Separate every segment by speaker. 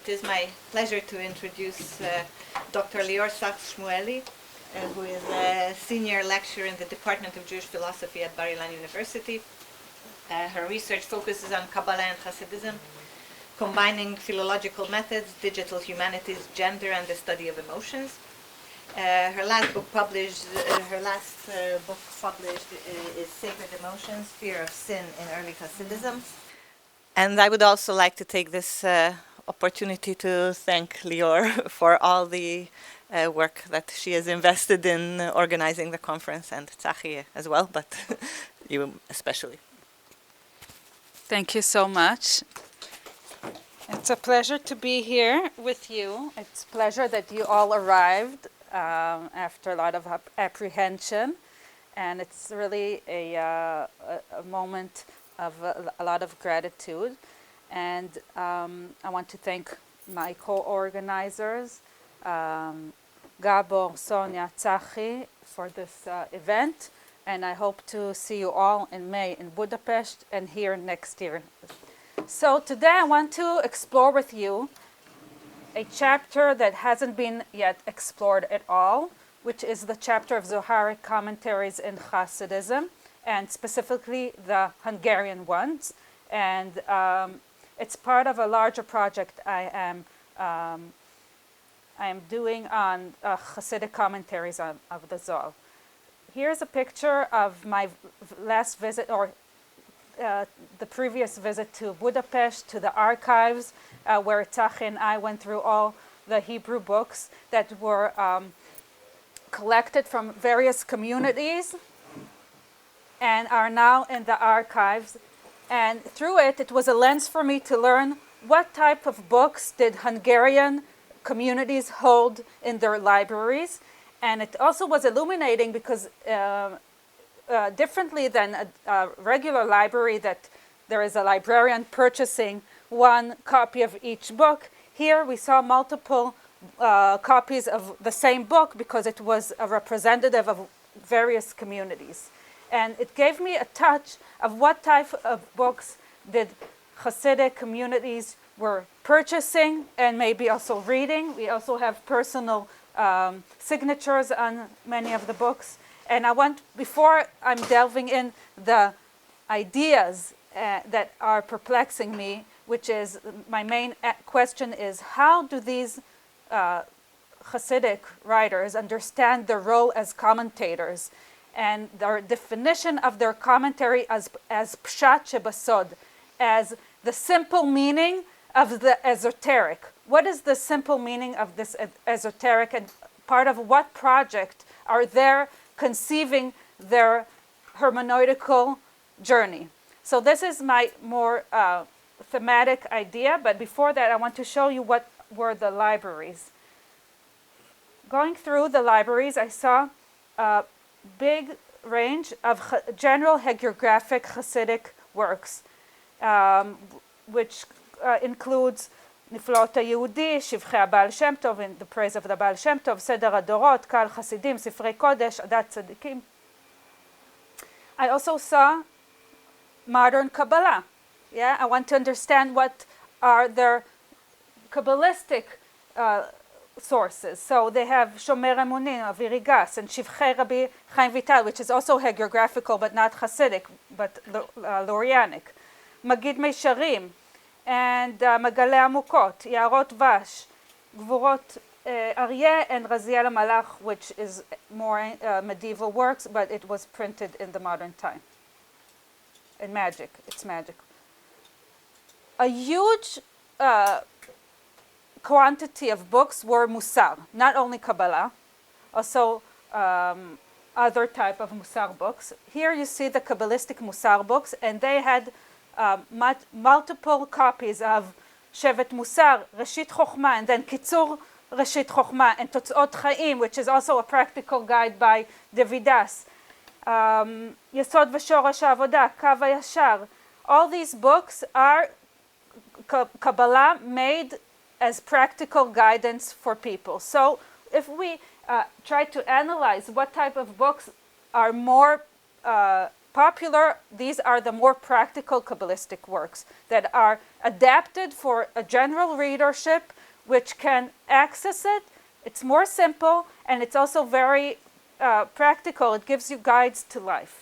Speaker 1: It is my pleasure to introduce Dr. Lior Zeks-Shmueli, who is a senior lecturer in the Department of Jewish Philosophy at Bar-Ilan University. Her research focuses on Kabbalah and Hasidism, combining philological methods, digital humanities, gender, and the study of emotions. Her last book published is Sacred Emotions, Fear of Sin in Early Hasidism. And I would also like to take this opportunity to thank Lior for all the work that she has invested in organizing the conference, and Tzachi as well, but you especially.
Speaker 2: Thank you so much. It's a pleasure to be here with you. It's a pleasure that you all arrived after a lot of apprehension, and it's really a moment of a lot of gratitude. And I want to thank my co-organizers, Gabor, Sonia, Tzachi, for this event, and I hope to see you all in May in Budapest and here next year. So today I want to explore with you a chapter that hasn't been yet explored at all, which is the chapter of Zoharic commentaries in Hasidism, and specifically the Hungarian ones. And it's part of a larger project I am doing on Hasidic commentaries of the Zohar. Here's a picture of my last visit, or the previous visit to Budapest, to the archives, where Tzachi and I went through all the Hebrew books that were collected from various communities and are now in the archives. And through it, it was a lens for me to learn what type of books did Hungarian communities hold in their libraries. And it also was illuminating because differently than a regular library, that there is a librarian purchasing one copy of each book, here we saw multiple copies of the same book because it was a representative of various communities. And it gave me a touch of what type of books did Hasidic communities were purchasing and maybe also reading. We also have personal signatures on many of the books. And I want, before I'm delving in the ideas that are perplexing me, which is my main question is, how do these Hasidic writers understand their role as commentators and their definition of their commentary as pshat shebasod, as the simple meaning of the esoteric? What is the simple meaning of this esoteric, and part of what project are they conceiving their hermeneutical journey? So this is my more thematic idea, but before that I want to show you what were the libraries. Going through the libraries, I saw a big range of general hagiographic Hasidic works, which includes נפלאות היהודי, שבחי הבעל שם טוב, in the praise of the בעל שם טוב, סדר הדורות, קהל חסידים, ספרי קודש, עדת צדיקים. I also saw modern Kabbalah. Yeah, I want to understand what are their Kabbalistic sources. So they have Shomer Emunim, Aviri Gas, and Shivchei Rabbi Chaim Vital, which is also hagiographical but not Hasidic, but Lurianic. Magid Meisharim, and Magalei Amukot, Yaarot Vash, Gvurot Aryeh, and Raziel HaMalach, which is more medieval works, but it was printed in the modern time. And magic, it's magic. A huge quantity of books were Musar, not only Kabbalah, also other type of Musar books. Here you see the Kabbalistic Musar books, and they had multiple copies of Shevet Musar, Reshit Chochma, and then Kitzur Reshit Chochma, and Totzuot Chaim, which is also a practical guide by Davidas. Yesod V'Shorash HaAvodah, Kav HaYashar. All these books are Kabbalah made as practical guidance for people. So if we try to analyze what type of books are more popular, these are the more practical Kabbalistic works that are adapted for a general readership which can access it. It's more simple, and it's also very practical. It gives you guides to life.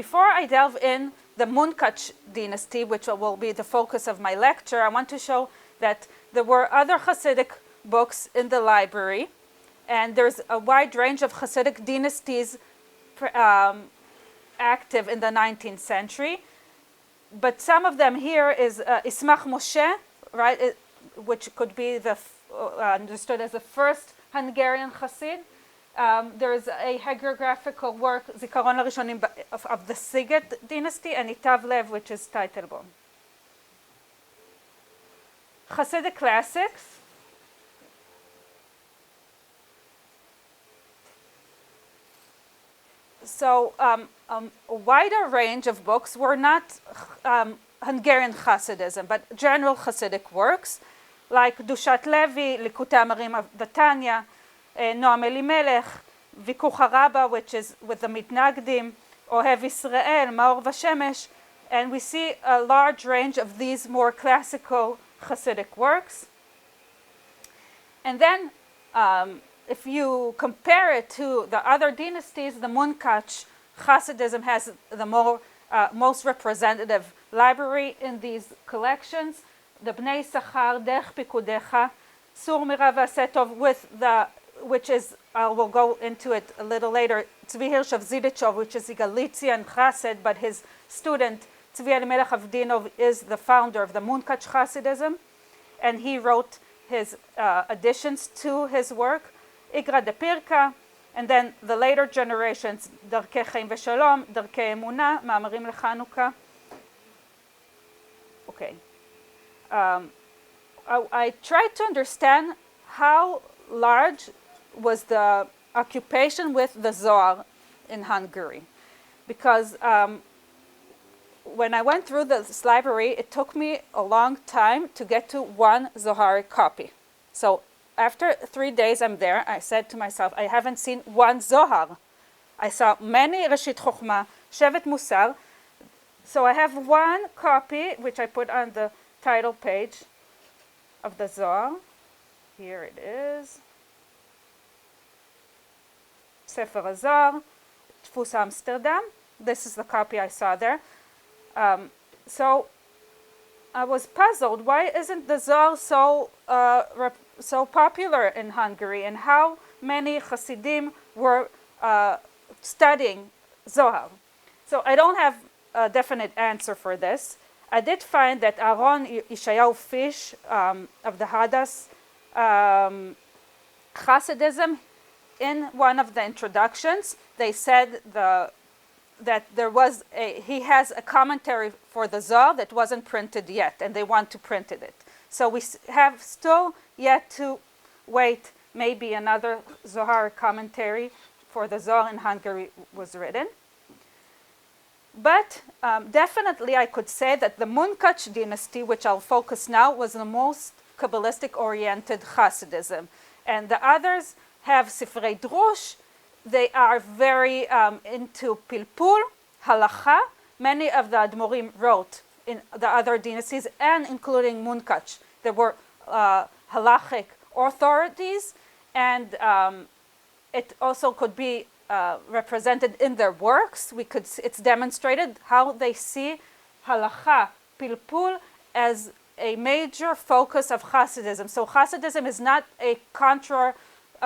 Speaker 2: Before I delve in the Munkach dynasty, which will be the focus of my lecture, I want to show that there were other Hasidic books in the library, and there's a wide range of Hasidic dynasties active in the 19th century. But some of them here is Ismach Moshe, right, which could be understood as the first Hungarian Hasid. There's a hagiographical work, Zikaron HaRishonim, of the Siget dynasty, and Itav Lev, which is Teitelbaum. Hasidic classics. So a wider range of books were not Hungarian Hasidism, but general Hasidic works, like Dushat Levi, Likutei Amarim of the Tanya, Noam Elimelech, Vikuch HaRabba, which is with the Mitnagdim, Ohev Yisrael, Maor Vashemesh, and we see a large range of these more classical Hasidic works. And then, if you compare it to the other dynasties, the Munkach Hasidism has the most representative library in these collections. The Bnei Sachar, Derech Pikudecha, Sur Mira Vasetov, which is, we'll go into it a little later, Tzvi Hirsch of Zidichov, which is a Galician Chassid, but his student, Tzvi Elimelech Avdinov, is the founder of the Munkach Hasidism, and he wrote his additions to his work, Igra de Pirka, and then the later generations, Darkei Chaim Veshalom, Darkei Emunah, Ma'amarim LeChanukah. Okay. I tried to understand how large was the occupation with the Zohar in Hungary, because when I went through this library, it took me a long time to get to one Zohar copy. So after 3 days I'm there, I said to myself, I haven't seen one Zohar. I saw many Reshit Chochmah, Shevet Musar. So I have one copy, which I put on the title page of the Zohar. Here it is. Sefer HaZohar, Tfus Amsterdam. This is the copy I saw there. So I was puzzled. Why isn't the Zohar so popular in Hungary, and how many Hasidim were studying Zohar? So I don't have a definite answer for this. I did find that Aaron Yeshayahu Fish of the Hadas Hasidism, in one of the introductions, they said that he has a commentary for the Zohar that wasn't printed yet, and they want to print it. So we have still yet to wait. Maybe another Zohar commentary for the Zohar in Hungary was written. But definitely I could say that the Munkach dynasty, which I'll focus now, was the most Kabbalistic-oriented Hasidism. And the others have Sifrei Drush. They are very into Pilpul, Halacha. Many of the Admorim wrote in the other dynasties, and including Munkach. There were halachic authorities, and it also could be represented in their works. It's demonstrated how they see halacha, pilpul, as a major focus of Hasidism. So Hasidism is not a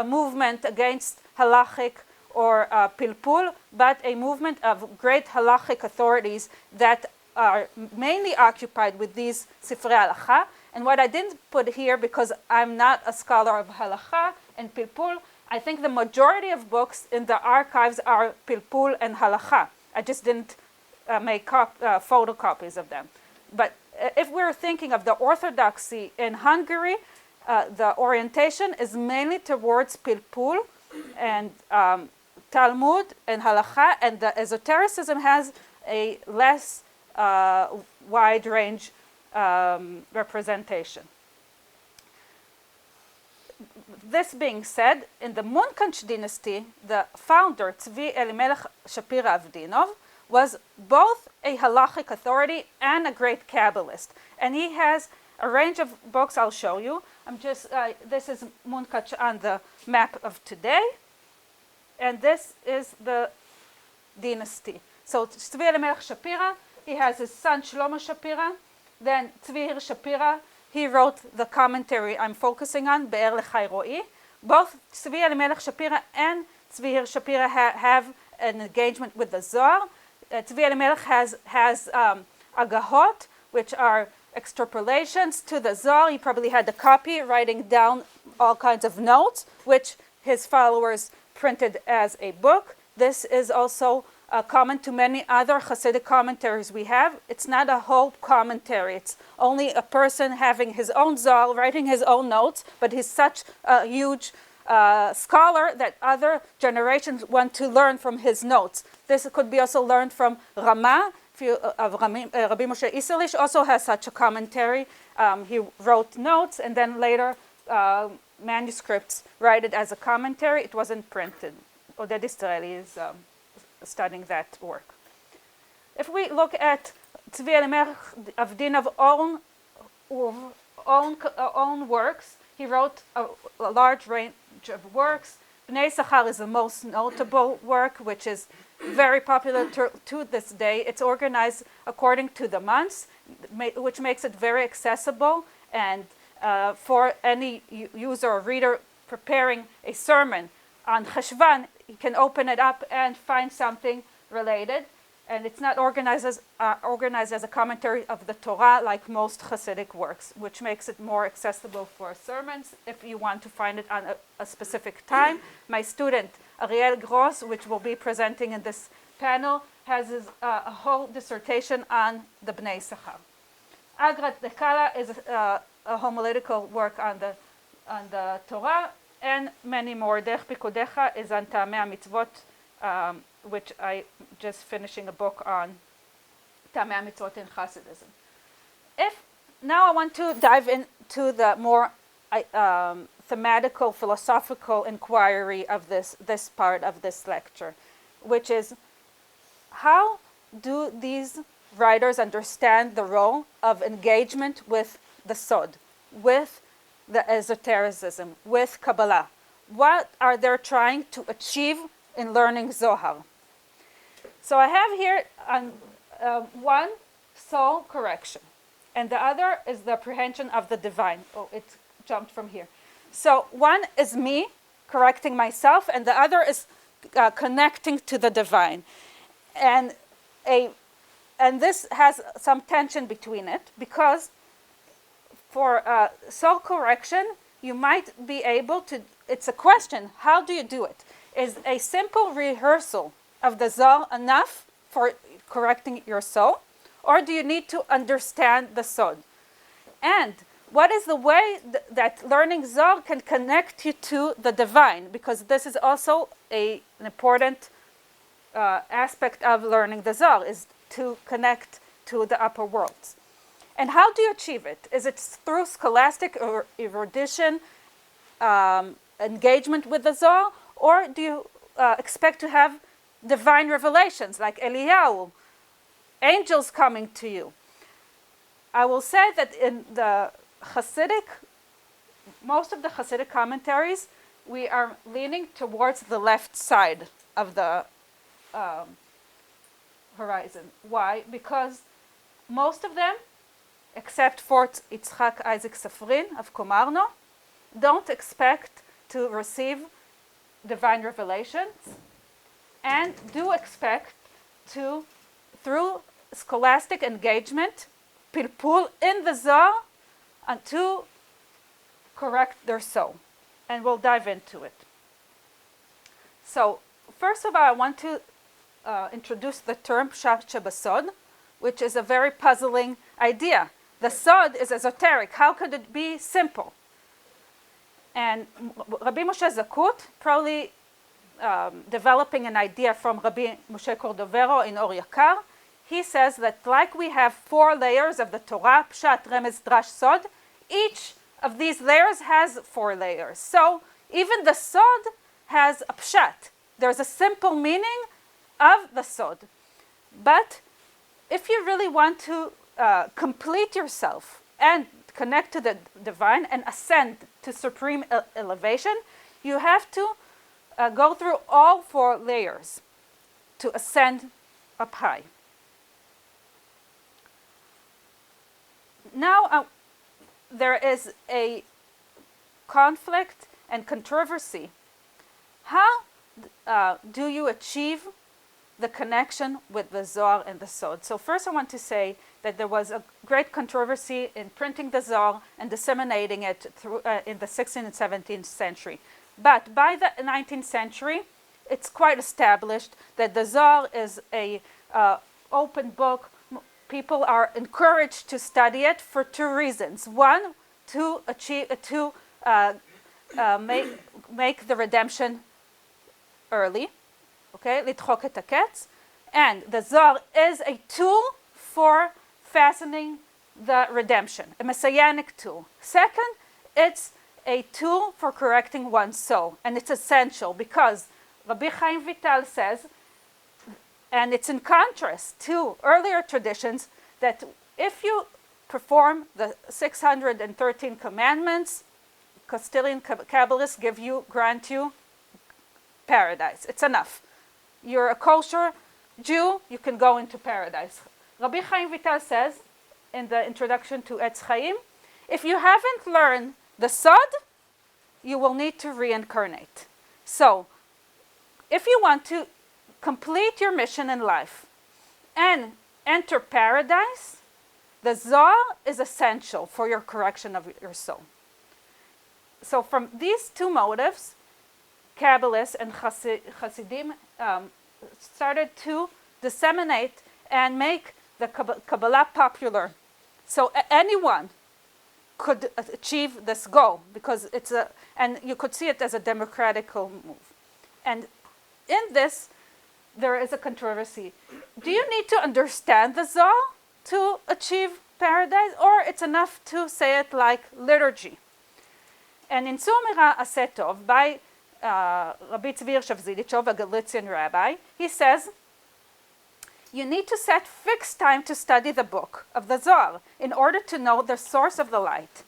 Speaker 2: movement against halachic or pilpul, but a movement of great halachic authorities that are mainly occupied with these Sifrei Halacha. And what I didn't put here, because I'm not a scholar of halacha and pilpul, I think the majority of books in the archives are pilpul and halacha. I just didn't make photocopies of them. But if we're thinking of the orthodoxy in Hungary, the orientation is mainly towards pilpul and Talmud and halacha, and the esotericism has a less wide range representation. this being said, in the Munkanch dynasty, the founder, Tzvi Elimelech Shapira Avdinov, was both a halachic authority and a great Kabbalist. And he has a range of books I'll show you. This is Munkanch on the map of today. And this is the dynasty. So Tzvi Elimelech Shapira, he has his son Shlomo Shapira. Then Tzvi Hir Shapira, he wrote the commentary I'm focusing on, Be'er L'chai Ro'i. Both Tzvi Elimelech Shapira and Tzvi Hir Shapira have an engagement with the Zohar. Tzvi Elimelech has agahot, which are extrapolations to the Zohar. He probably had a copy writing down all kinds of notes, which his followers printed as a book. This is also common to many other Hasidic commentaries we have. It's not a whole commentary. It's only a person having his own Zohar, writing his own notes, but he's such a huge scholar that other generations want to learn from his notes. This could be also learned from Ramah. Rabbi Moshe Isserlich also has such a commentary. He wrote notes, and then later manuscripts write it as a commentary. It wasn't printed. Oded Israeli is studying that work. If we look at Tzvi Elimelech Avdinov's own works, he wrote a large range of works. Bnei Sachar is the most notable work, which is very popular to this day. It's organized according to the months, which makes it very accessible. And for any user or reader preparing a sermon on Cheshvan, you can open it up and find something related. And it's not organized as a commentary of the Torah like most Hasidic works, which makes it more accessible for sermons if you want to find it on a specific time. My student, Ariel Gross, which will be presenting in this panel, has a whole dissertation on the Bnei Sachar. Agrat Dekala is a homiletical work on the Torah, and many more. Derech Pikudecha is on Ta'amei HaMitzvot, which I just finishing a book on Ta'amei HaMitzvot in Hasidism. Now I want to dive into the more thematical, philosophical inquiry of this part of this lecture, which is how do these writers understand the role of engagement with the Sod, with the esotericism, with Kabbalah? What are they trying to achieve in learning Zohar? So I have here one soul correction, and the other is the apprehension of the divine. Oh, it jumped from here. So one is me correcting myself, and the other is connecting to the divine. And this has some tension between it, because for soul correction, you might be able to, it's a question, how do you do it? Is a simple rehearsal of the Zohar enough for correcting your soul? Or do you need to understand the Sod? And what is the way that learning Zohar can connect you to the divine? Because this is also an important aspect of learning the Zohar, is to connect to the upper worlds. And how do you achieve it? Is it through scholastic or erudition, engagement with the Zohar? Or do you expect to have divine revelations like Eliyahu, angels coming to you? I will say that in the most of the Hasidic commentaries, we are leaning towards the left side of the horizon. Why? Because most of them, except for Yitzchak Isaac Safrin of Komarno, don't expect to receive divine revelations, and do expect to, through scholastic engagement, pilpul in the Zohar, and to correct their soul. And we'll dive into it. So, first of all, I want to introduce the term Pshat Shebasod, which is a very puzzling idea. The Sod is esoteric. How could it be simple? And Rabbi Moshe Zakut, probably developing an idea from Rabbi Moshe Cordovero in Or Yakar, he says that like we have 4 layers of the Torah, Pshat, Remez, Drash, Sod, each of these layers has 4 layers. So even the sod has a pshat. There's a simple meaning of the sod. But if you really want to complete yourself and connect to the divine and ascend to supreme elevation, you have to go through all 4 layers to ascend up high. Now there is a conflict and controversy. How do you achieve the connection with the Zohar and the Sod? So first I want to say that there was a great controversy in printing the Zohar and disseminating it through, in the 16th and 17th century. But by the 19th century, it's quite established that the Zohar is a open book. People are encouraged to study it for 2 reasons. One, to make the redemption early, okay, לדחוק את הקץ, and the Zohar is a tool for fastening the redemption, a messianic tool. Second, it's a tool for correcting one's soul, and it's essential because Rabbi Chaim Vital says, and it's in contrast to earlier traditions, that if you perform the 613 commandments, Castilian Kabbalists grant you paradise. It's enough. You're a kosher Jew, you can go into paradise. Rabbi Chaim Vital says in the introduction to Etz Chaim, if you haven't learned the Sod, you will need to reincarnate. So, if you want to complete your mission in life and enter paradise, the Zohar is essential for your correction of your soul. So from these 2 motives, Kabbalists and Hasidim started to disseminate and make the Kabbalah popular. So anyone could achieve this goal because and you could see it as a democratical move. And in this, there is a controversy. Do you need to understand the Zohar to achieve paradise, or it's enough to say it like liturgy? And in Sumira Asetov by Rabbi Tzvi Shavzidichov, a Galician rabbi, he says, you need to set fixed time to study the book of the Zohar in order to know the source of the light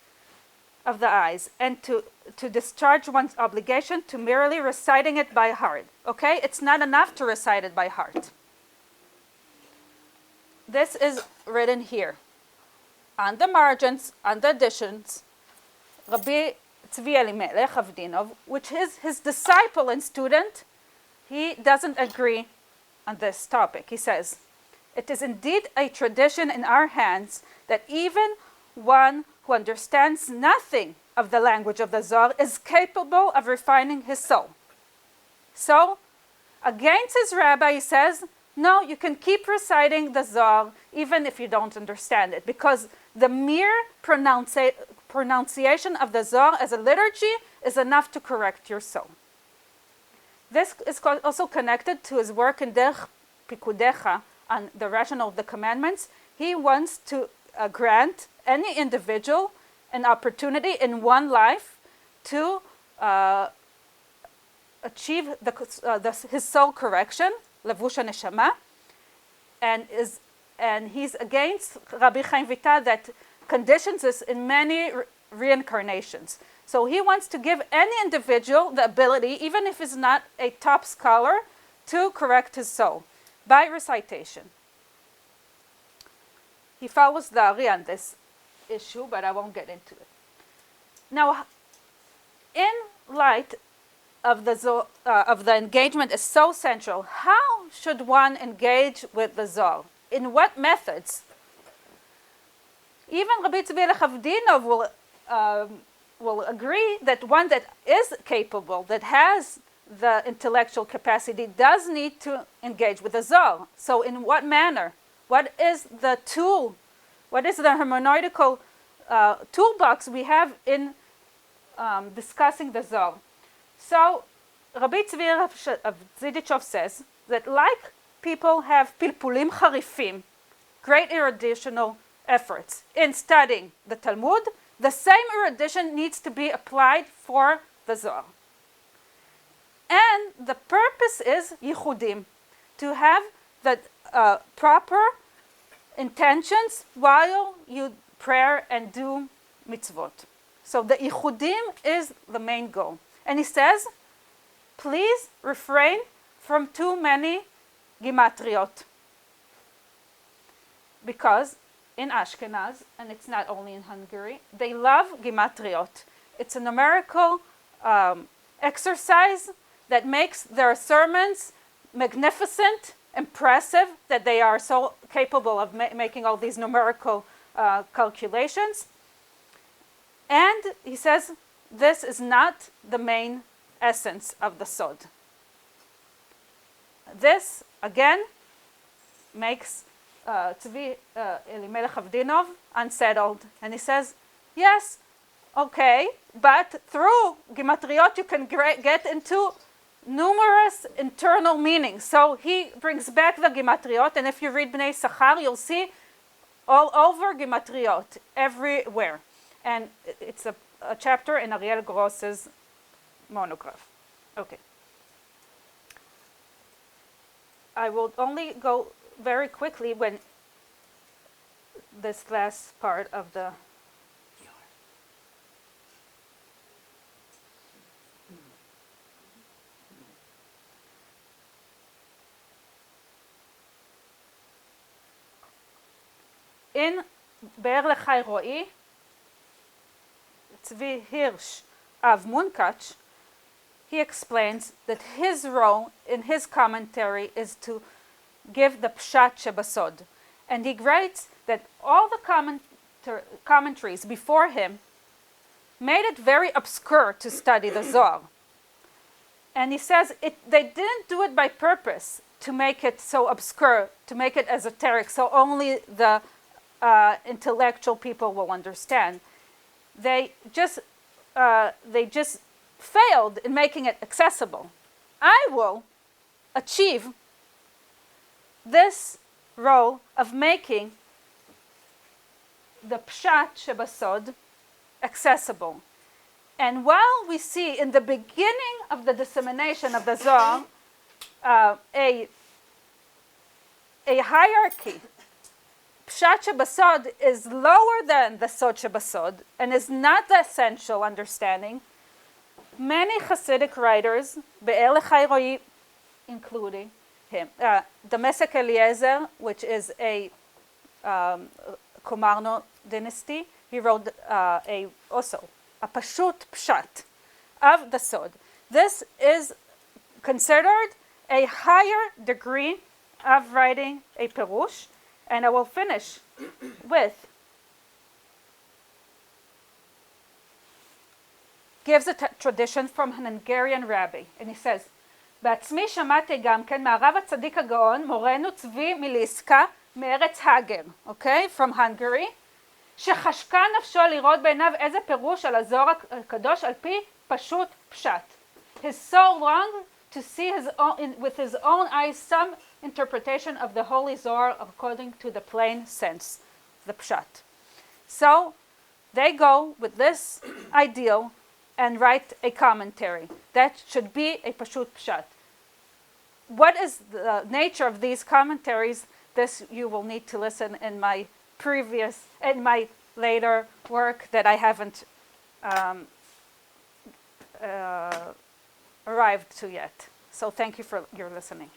Speaker 2: of the eyes and to discharge one's obligation to merely reciting it by heart. Okay? It's not enough to recite it by heart. This is written here. On the margins, on the additions, Rabbi Tzvi Elimelech Avdinov, which is his disciple and student, he doesn't agree on this topic. He says, it is indeed a tradition in our hands that even one who understands nothing of the language of the Zohar is capable of refining his soul. So, against his rabbi, he says, no, you can keep reciting the Zohar even if you don't understand it, because the mere pronunciation of the Zohar as a liturgy is enough to correct your soul. This is also connected to his work in Derech Pikudecha on the rationale of the commandments. He wants to grant any individual an opportunity in one life to achieve his soul correction, levush neshama, and he's against Rabbi Chaim Vital that conditions this in many reincarnations. So he wants to give any individual the ability, even if he's not a top scholar, to correct his soul by recitation. He follows the Ari on this issue, but I won't get into it. Now, in light of the engagement is so central, how should one engage with the Zohar? In what methods? Even Rabbi Tzvi Avdinov will agree that one that is capable, that has the intellectual capacity, does need to engage with the Zohar. So in what manner? What is the tool? What is the hermeneutical toolbox we have in discussing the Zohar? So Rabbi Tzvi Zidichov says that like people have pilpulim charifim, great eruditional efforts in studying the Talmud, the same erudition needs to be applied for the Zohar. And the purpose is yichudim, to have the proper intentions while you pray and do mitzvot. So the yichudim is the main goal. And he says, please refrain from too many gematriot. Because in Ashkenaz, and it's not only in Hungary, they love gematriot. It's a numerical exercise that makes their sermons magnificent, impressive, that they are so capable of making all these numerical calculations. And he says, this is not the main essence of the Sod. This, again, makes Tzvi Elimelech Avdinov unsettled. And he says, yes, okay, but through gematriot you can get into numerous internal meanings. So he brings back the gematriot, and if you read Bnei Sachar, you'll see all over gematriot, everywhere. And it's a chapter in Ariel Gross's monograph. Okay. I will only go very quickly when this last part of the in באר לחי רועי, צבי הירש of Munkach, he explains that his role in his commentary is to give the pshat shebasod. And he writes that all the commentaries before him made it very obscure to study the Zohar. And he says they didn't do it by purpose to make it so obscure, to make it esoteric, so only the intellectual people will understand. They just failed in making it accessible. I will achieve this role of making the pshat shebasod accessible. And while we see in the beginning of the dissemination of the Zohar a hierarchy, pshat shebasod is lower than the sod shebasod and is not the essential understanding. Many Hasidic writers, Be'er L'chai Roi, including him, Damesek Eliezer, which is a Komarno dynasty, he wrote also a Pashut Pshat of the Sod. This is considered a higher degree of writing a Perush, and I will finish with gives a tradition from an Hungarian rabbi, and he says, בעצמי שמעתי גם כן מהרב הצדיק הגאון, מורנו צבי מליסקה, מארץ הגר, okay, from Hungary, שחשקה נפשו לראות בעיניו איזה פירוש על הזוהר הקדוש על פי פשוט פשט. His soul longed to see with his own eyes some interpretation of the Holy Zohar according to the plain sense, the pshat. So they go with this ideal and write a commentary. That should be a pashut pshat. What is the nature of these commentaries? This you will need to listen in my later work that I haven't arrived to yet. So thank you for your listening.